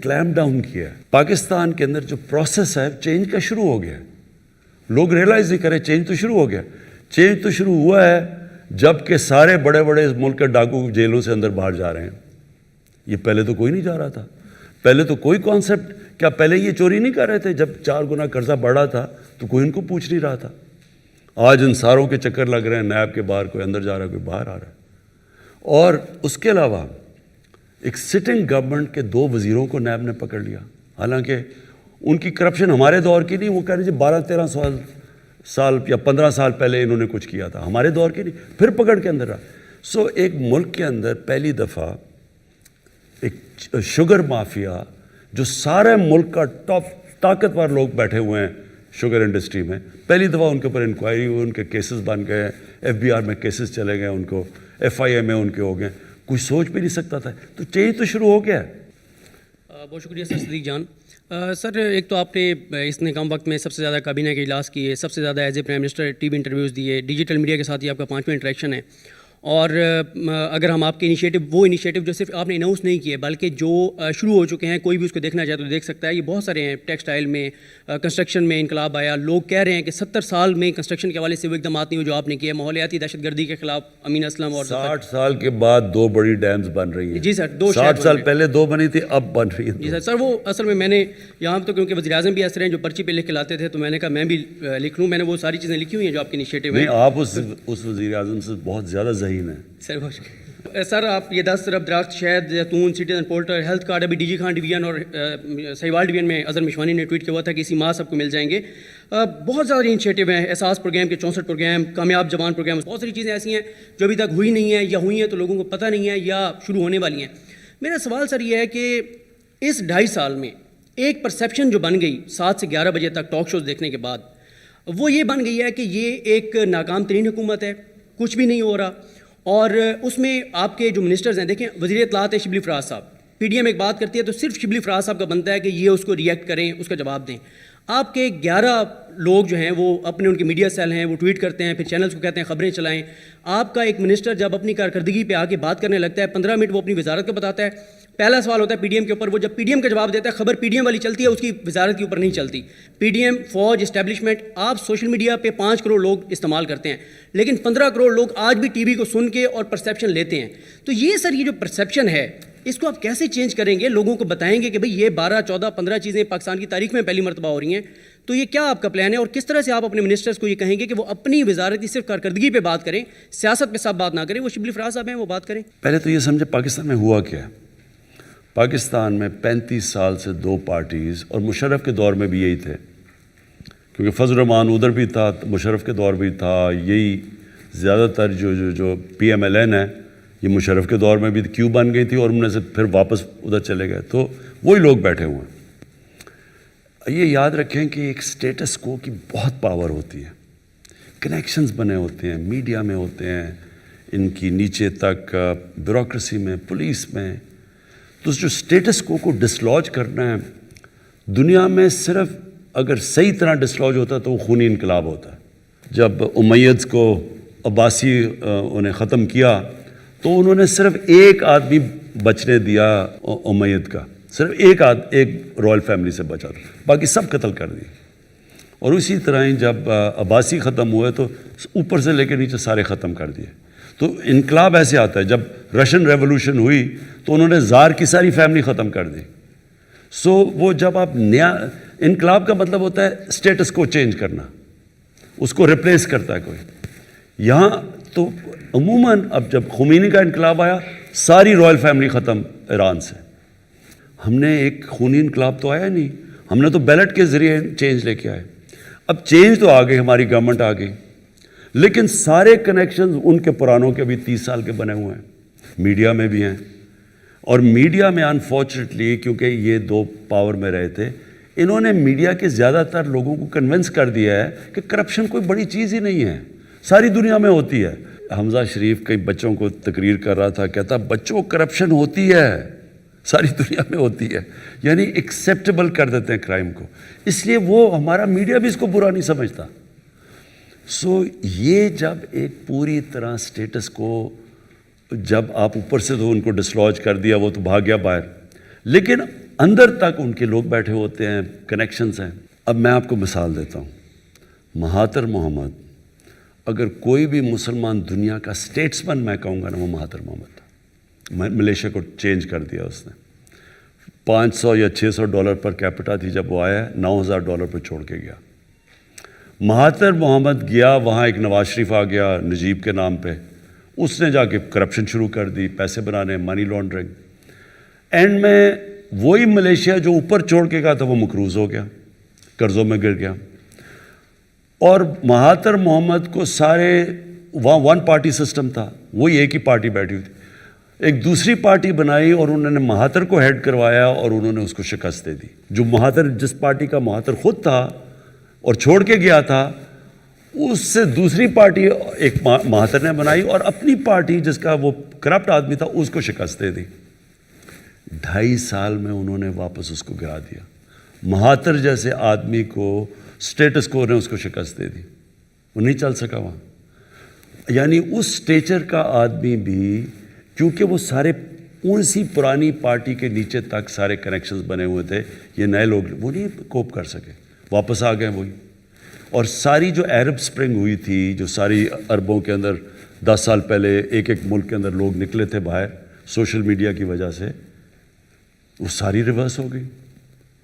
Clamp down کیا ہے. پاکستان کے اندر جو پروسیس ہے چینج کا شروع ہو گیا. لوگ ریئلائز نہیں کرے چینج تو شروع ہو گیا. چینج تو شروع ہوا ہے جب کہ سارے بڑے بڑے ملک کے ڈاکو جیلوں سے اندر باہر جا رہے ہیں. یہ پہلے تو کوئی نہیں جا رہا تھا. پہلے تو کوئی کانسیپٹ, کیا پہلے یہ چوری نہیں کر رہے تھے؟ جب 4 گنا قرضہ بڑھ رہا تھا تو کوئی ان کو پوچھ نہیں رہا تھا. آج ان ساروں کے چکر لگ رہے ہیں, نیب کے باہر کوئی اندر جا رہا ہے, کوئی باہر آ رہا ہے. اور اس کے علاوہ ایک سٹنگ گورنمنٹ کے 2 وزیروں کو نیب نے پکڑ لیا. حالانکہ ان کی کرپشن ہمارے دور کی نہیں, وہ کہہ رہے جی 12-13 سال یا 15 سال پہلے انہوں نے کچھ کیا تھا, ہمارے دور کی نہیں, پھر پکڑ کے اندر رہا. ایک ملک کے اندر پہلی دفعہ ایک شوگر مافیا جو سارے ملک کا ٹاپ طاقتور لوگ بیٹھے ہوئے ہیں شوگر انڈسٹری میں, پہلی دفعہ ان کے اوپر انکوائری ہوئی, ان کے کیسز بن گئے, FBI میں کیسز چلے گئے, ان کو FIA میں ان کے ہو گئے. کوئی سوچ بھی نہیں سکتا تھا. تو چینج تو شروع ہو گیا ہے. بہت شکریہ سر صدیق جان. سر ایک تو آپ نے اس نے کم وقت میں سب سے زیادہ کابینہ کے اجلاس کیے, سب سے زیادہ as a prime minister T V interviews دیے, ڈیجیٹل میڈیا کے ساتھ ہی آپ کا 5واں انٹریکشن ہے. اور اگر ہم آپ کے وہ انیشیٹو جو صرف آپ نے اناؤنس نہیں کیے بلکہ جو شروع ہو چکے ہیں, کوئی بھی اس کو دیکھنا چاہے تو دیکھ سکتا ہے. یہ بہت سارے ہیں. ٹیکسٹائل میں, کنسٹرکشن میں انقلاب آیا. لوگ کہہ رہے ہیں کہ 70 سال میں کنسٹرکشن کے حوالے سے وہ اقدامات نہیں ہوئے جو آپ نے کیے. ماحولیاتی دہشت گردی کے خلاف امین اسلم, اور 60 سال کے بعد 2 بڑی ڈیمز بن رہی ہیں. جی سر, 60 سال پہلے 2 بنی تھی, اب بن رہی ہیں. جی سر. سر وہ اصل میں نے یہاں تو کیونکہ وزیر اعظم بھی ایسے ہیں جو پرچی پہ لکھ کے لاتے تھے, تو میں نے کہا میں بھی لکھ لوں. میں نے وہ ساری چیزیں لکھی ہوئی ہیں جو آپ کے انیشیٹو ہیں. آپ اس وزیر اعظم سے بہت زیادہ ذہین ہیں. سر بہت شکریہ. سر آپ یہ 10 ارب درخت, شہد, زیتون, سٹیزن پورٹل, ہیلتھ کارڈ ابھی DG خان ڈویژن اور سہیوال ڈویژن میں اظہر مشوانی نے ٹویٹ کیا ہوا تھا کہ اسی ماہ سب کو مل جائیں گے. بہت سارے انیشیٹو ہیں. احساس پروگرام کے 64 پروگرام, کامیاب جوان پروگرام, بہت ساری چیزیں ایسی ہیں جو ابھی تک ہوئی نہیں ہیں یا ہوئی ہیں تو لوگوں کو پتہ نہیں ہے یا شروع ہونے والی ہیں. میرا سوال سر یہ ہے کہ اس 2.5 سال میں ایک پرسیپشن جو بن گئی 7 سے 11 بجے تک ٹاک شوز دیکھنے کے بعد, وہ یہ بن گئی ہے کہ یہ ایک ناکام ترین حکومت ہے, کچھ بھی نہیں ہو رہا. اور اس میں آپ کے جو منسٹرز ہیں, دیکھیں وزیر اطلاعات ہے شبلی فراز صاحب, PDM ایک بات کرتی ہے تو صرف شبلی فراز صاحب کا بنتا ہے کہ یہ اس کو ریئیکٹ کریں, اس کا جواب دیں. آپ کے 11 لوگ جو ہیں وہ اپنے ان کے میڈیا سیل ہیں, وہ ٹویٹ کرتے ہیں, پھر چینلز کو کہتے ہیں خبریں چلائیں. آپ کا ایک منسٹر جب اپنی کارکردگی پہ آ کے بات کرنے لگتا ہے 15 منٹ وہ اپنی وزارت کا بتاتا ہے. پہلا سوال ہوتا ہے PDM کے اوپر, وہ جب PDM کا جواب دیتا ہے خبر PDM والی چلتی ہے, اس کی وزارت کے اوپر نہیں چلتی. PDM, فوج, اسٹیبلشمنٹ, آپ سوشل میڈیا پہ 5 کروڑ لوگ استعمال کرتے ہیں, لیکن 15 کروڑ لوگ آج بھی ٹی وی کو سن کے اور پرسیپشن لیتے ہیں. تو یہ سر یہ جو پرسیپشن ہے اس کو آپ کیسے چینج کریں گے؟ لوگوں کو بتائیں گے کہ بھئی یہ 12, 14, 15 چیزیں پاکستان کی تاریخ میں پہلی مرتبہ ہو رہی ہیں. تو یہ کیا آپ کا پلان ہے, اور کس طرح سے آپ اپنے منسٹرز کو یہ کہیں گے کہ وہ اپنی وزارت کی صرف کارکردگی پہ بات کریں, سیاست پہ سب بات نہ کریں؟ وہ شبلی فراز صاحب ہیں, وہ بات کریں. پہلے تو یہ سمجھے پاکستان میں ہوا کیا ہے. پاکستان میں 35 سال سے 2 پارٹیز, اور مشرف کے دور میں بھی یہی تھے, کیونکہ فضل الرحمان ادھر بھی تھا, مشرف کے دور بھی تھا. یہی زیادہ تر جو PMLN ہے یہ مشرف کے دور میں بھی کیوں بن گئی تھی, اور انہوں نے سے پھر واپس ادھر چلے گئے. تو وہی لوگ بیٹھے ہوئے ہیں. یہ یاد رکھیں کہ ایک سٹیٹس کو کی بہت پاور ہوتی ہے, کنیکشنز بنے ہوتے ہیں, میڈیا میں ہوتے ہیں, ان کی نیچے تک بیوروکریسی میں, پولیس میں. تو جو سٹیٹس کو ڈسلوج کرنا ہے دنیا میں, صرف اگر صحیح طرح ڈسلوج ہوتا تو وہ خونی انقلاب ہوتا ہے. جب امیدز کو عباسی انہیں ختم کیا تو انہوں نے صرف ایک آدمی بچنے دیا امید کا, صرف ایک رائل فیملی سے بچا تھا, باقی سب قتل کر دیے. اور اسی طرح ہی جب عباسی ختم ہوئے تو اوپر سے لے کے نیچے سارے ختم کر دیے. تو انقلاب ایسے آتا ہے. جب رشین ریولوشن ہوئی تو انہوں نے زار کی ساری فیملی ختم کر دی. وہ جب آپ نیا انقلاب کا مطلب ہوتا ہے سٹیٹس کو چینج کرنا, اس کو ریپلیس کرتا ہے کوئی. یہاں تو عموماً اب جب خمینی کا انقلاب آیا ساری رائل فیملی ختم ایران سے. ہم نے ایک خونی انقلاب تو آیا نہیں, ہم نے تو بیلٹ کے ذریعے چینج لے کے آئے. اب چینج تو آ گئی, ہماری گورنمنٹ آ گئی, لیکن سارے کنیکشنز ان کے پرانوں کے بھی 30 سال کے بنے ہوئے ہیں, میڈیا میں بھی ہیں. اور میڈیا میں انفارچونیٹلی کیونکہ یہ 2 پاور میں رہے تھے, انہوں نے میڈیا کے زیادہ تر لوگوں کو کنونس کر دیا ہے کہ کرپشن کوئی بڑی چیز ہی نہیں ہے, ساری دنیا میں ہوتی ہے. حمزہ شریف کئی بچوں کو تقریر کر رہا تھا, کہتا بچوں کرپشن ہوتی ہے, ساری دنیا میں ہوتی ہے. یعنی ایکسیپٹیبل کر دیتے ہیں کرائم کو, اس لیے وہ ہمارا میڈیا بھی اس کو برا نہیں سمجھتا. یہ جب ایک پوری طرح سٹیٹس کو جب آپ اوپر سے تو ان کو ڈسلوج کر دیا, وہ تو بھاگ گیا باہر. لیکن اندر تک ان کے لوگ بیٹھے ہوتے ہیں, کنیکشنز ہیں. اب میں آپ کو مثال دیتا ہوں. مہاتر محمد, اگر کوئی بھی مسلمان دنیا کا اسٹیٹسمن میں کہوں گا نا, وہ مہاتر محمد تھا. ملیشیا کو چینج کر دیا اس نے. $500 یا $600 پر کیپٹا تھی جب وہ آیا, $9,000 پر چھوڑ کے گیا. مہاتر محمد گیا وہاں, ایک نواز شریف آ گیا نجیب کے نام پہ, اس نے جا کے کرپشن شروع کر دی, پیسے بنانے, منی لانڈرنگ. اینڈ میں وہی ملیشیا جو اوپر چھوڑ کے گیا تھا وہ مقروض ہو گیا, قرضوں میں گر گیا. اور مہاتر محمد کو سارے وہاں ون پارٹی سسٹم تھا, وہی ایک ہی پارٹی بیٹھی ہوئی تھی. ایک دوسری پارٹی بنائی اور انہوں نے مہاتر کو ہیڈ کروایا اور انہوں نے اس کو شکست دے دی. جو مہاتر, جس پارٹی کا مہاتر خود تھا اور چھوڑ کے گیا تھا, اس سے دوسری پارٹی ایک مہاتر نے بنائی اور اپنی پارٹی جس کا وہ کرپٹ آدمی تھا اس کو شکست دے دی. 2.5 سال میں انہوں نے واپس اس کو گرا دیا. مہاتر جیسے آدمی کو اسٹیٹس کو نے اس کو شکست دے دی, وہ نہیں چل سکا وہاں. یعنی اس اسٹیچر کا آدمی بھی, کیونکہ وہ سارے اسی پرانی پارٹی کے نیچے تک سارے کنیکشنز بنے ہوئے تھے, یہ نئے لوگ وہ نہیں کوپ کر سکے, واپس آ گئے وہی. اور ساری جو عرب سپرنگ ہوئی تھی, جو ساری عربوں کے اندر 10 سال پہلے ایک ایک ملک کے اندر لوگ نکلے تھے باہر سوشل میڈیا کی وجہ سے, وہ ساری ریورس ہو گئی.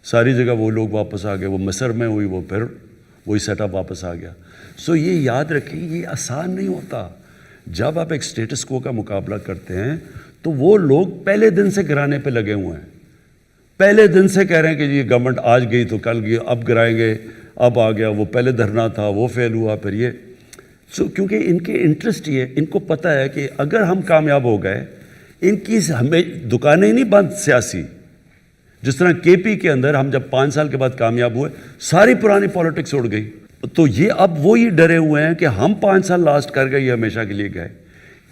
ساری جگہ وہ لوگ واپس آ گئے. وہ مصر میں ہوئی, وہ پھر وہی سیٹ اپ واپس آ گیا. سو یہ یاد رکھیں, یہ آسان نہیں ہوتا. جب آپ ایک اسٹیٹس کو کا مقابلہ کرتے ہیں تو وہ لوگ پہلے دن سے گرانے پہ لگے ہوئے ہیں. پہلے دن سے کہہ رہے ہیں کہ یہ گورنمنٹ آج گئی تو کل گئی, اب گرائیں گے, اب آ گیا, وہ پہلے دھرنا تھا وہ فیل ہوا, پھر یہ. سو کیونکہ ان کے انٹرسٹ یہ, ان کو پتہ ہے کہ اگر ہم کامیاب ہو گئے, ان کی ہمیں دکانیں نہیں بند سیاسی. جس طرح کے پی کے اندر ہم جب 5 سال کے بعد کامیاب ہوئے, ساری پرانی پالیٹکس اڑ گئی. تو یہ اب وہی ڈرے ہوئے ہیں کہ ہم 5 سال لاسٹ کر گئے, یہ ہمیشہ کے لیے گئے.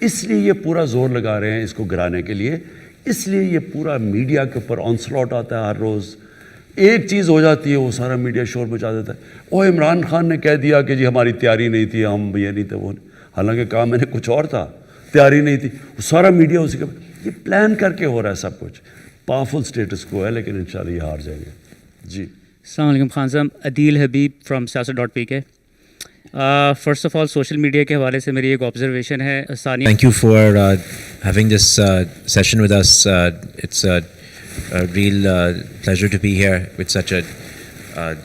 اس لیے یہ پورا زور لگا رہے ہیں اس کو گرانے کے لیے. اس لیے یہ پورا میڈیا کے اوپر آنسلاٹ آتا ہے ہر روز. ایک چیز ہو جاتی ہے وہ سارا میڈیا شور مچا دیتا ہے. او عمران خان نے کہہ دیا کہ جی ہماری تیاری نہیں تھی, ہم یہ نہیں تھے وہ, حالانکہ کہا میں نے کچھ اور تھا, تیاری نہیں تھی. وہ سارا میڈیا اسی کا, یہ پلان کر کے ہو رہا ہے سب کچھ. پاورفل اسٹیٹس کو ہے, لیکن انشاءاللہ یہ ہار جائیں گے. جی السلام علیکم خان صاحب. Adeel Habib from Siasat dot pk. First of all social media کے حوالے سے میری ایک آبزرویشن ہے. Thank you for having this session with us. It's a real pleasure to be here with such a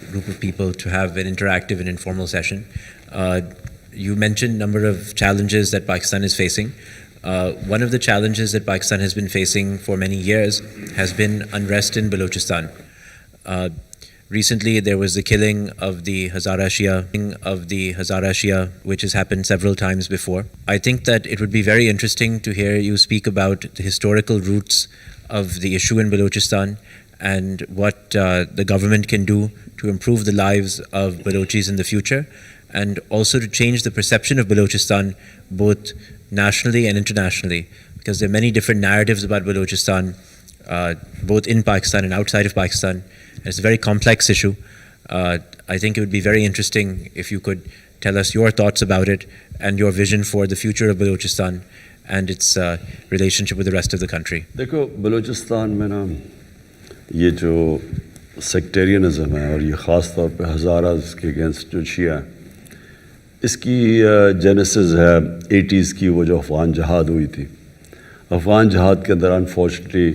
group of people to have an interactive and informal session. You mentioned a number of challenges that Pakistan is facing. One of the challenges that Pakistan has been facing for many years has been unrest in Balochistan. Recently, there was the killing of the Hazara Shia, which has happened several times before. I think that it would be very interesting to hear you speak about the historical roots of the issue in Balochistan and what the government can do to improve the lives of Balochis in the future, and also to change the perception of Balochistan both nationally and internationally, because there are many different narratives about Balochistan, both in Pakistan and outside of Pakistan. It's a very complex issue. I think it would be very interesting if you could tell us your thoughts about it and your vision for the future of Balochistan and its relationship with the rest of the country. دیکھو بلوچستان میں نا یہ جو sectarianism ہے, اور یہ خاص طور پہ ہزاراز کے اگینسٹ جو شیعہ ہے, اس کی جینیسز ہے 80s کی, وہ جو افغان جہاد ہوئی تھی. افغان جہاد کے اندر انفارچونیٹلی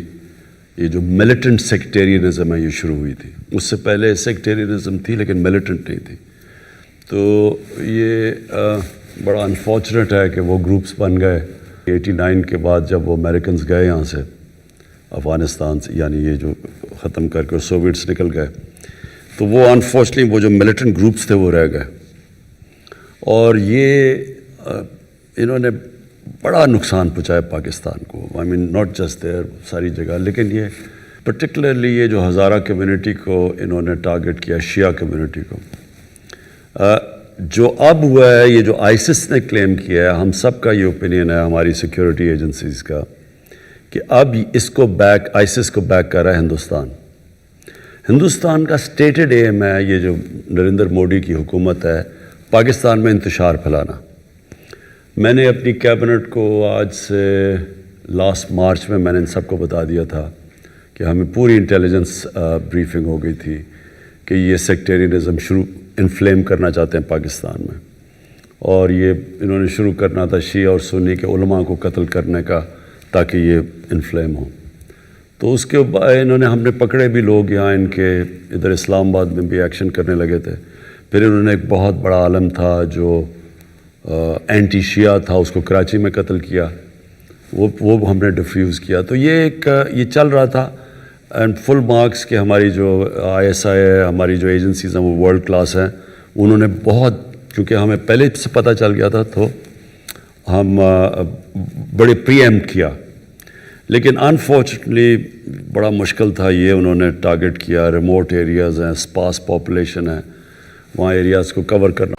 یہ جو ملیٹنٹ سیکٹیرینزم ہے یہ شروع ہوئی تھی. اس سے پہلے سیکٹیرینزم تھی لیکن ملیٹنٹ نہیں تھی. تو یہ بڑا انفارچونیٹ ہے کہ وہ گروپس بن گئے 89 کے بعد, جب وہ امریکنز گئے یہاں سے افغانستان سے, یعنی یہ جو ختم کر کے سوویٹس نکل گئے, تو وہ انفارچونیٹلی وہ جو ملیٹنٹ گروپس تھے وہ رہ گئے. اور یہ انہوں نے بڑا نقصان پہنچایا پاکستان کو. آئی مین ناٹ جسٹ دیر, ساری جگہ, لیکن یہ پرٹیکولرلی یہ جو ہزارہ کمیونٹی کو انہوں نے ٹارگٹ کیا, شیعہ کمیونٹی کو. جو اب ہوا ہے, یہ جو آئیسس نے کلیم کیا ہے, ہم سب کا یہ اوپینین ہے, ہماری سیکیورٹی ایجنسیز کا, کہ اب اس کو بیک, آئیسس کو بیک کر رہا ہے ہندوستان. ہندوستان کا سٹیٹڈ ایم ہے, یہ جو نریندر مودی کی حکومت ہے, پاکستان میں انتشار پھیلانا. میں نے اپنی کیبنٹ کو آج سے لاسٹ مارچ میں نے ان سب کو بتا دیا تھا کہ ہمیں پوری انٹیلیجنس بریفنگ ہو گئی تھی کہ یہ سیکٹیرینزم انفلیم کرنا چاہتے ہیں پاکستان میں، اور یہ انہوں نے شروع کرنا تھا شیعہ اور سنی کے علماء کو قتل کرنے کا تاکہ یہ انفلیم ہو. تو اس کے بعد ہم نے پکڑے بھی لوگ یہاں ان کے ادھر اسلام آباد میں بھی ایکشن کرنے لگے تھے. پھر انہوں نے ایک بہت بڑا عالم تھا جو اینٹی شیعہ تھا، اس کو کراچی میں قتل کیا، وہ ہم نے ڈیفیوز کیا. تو یہ چل رہا تھا اینڈ فل مارکس کہ ہماری جو ISI ہے، ہماری جو ایجنسیز ہیں وہ ورلڈ کلاس ہیں. انہوں نے بہت، کیونکہ ہمیں پہلے سے پتہ چل گیا تھا تو ہم بڑے پری ایمپٹ کیا. لیکن انفارچونیٹلی بڑا مشکل تھا یہ انہوں نے ٹارگٹ کیا. ریموٹ ایریاز ہیں، اسپاس پاپولیشن ہے، وہاں ایریاز کو کور کرنا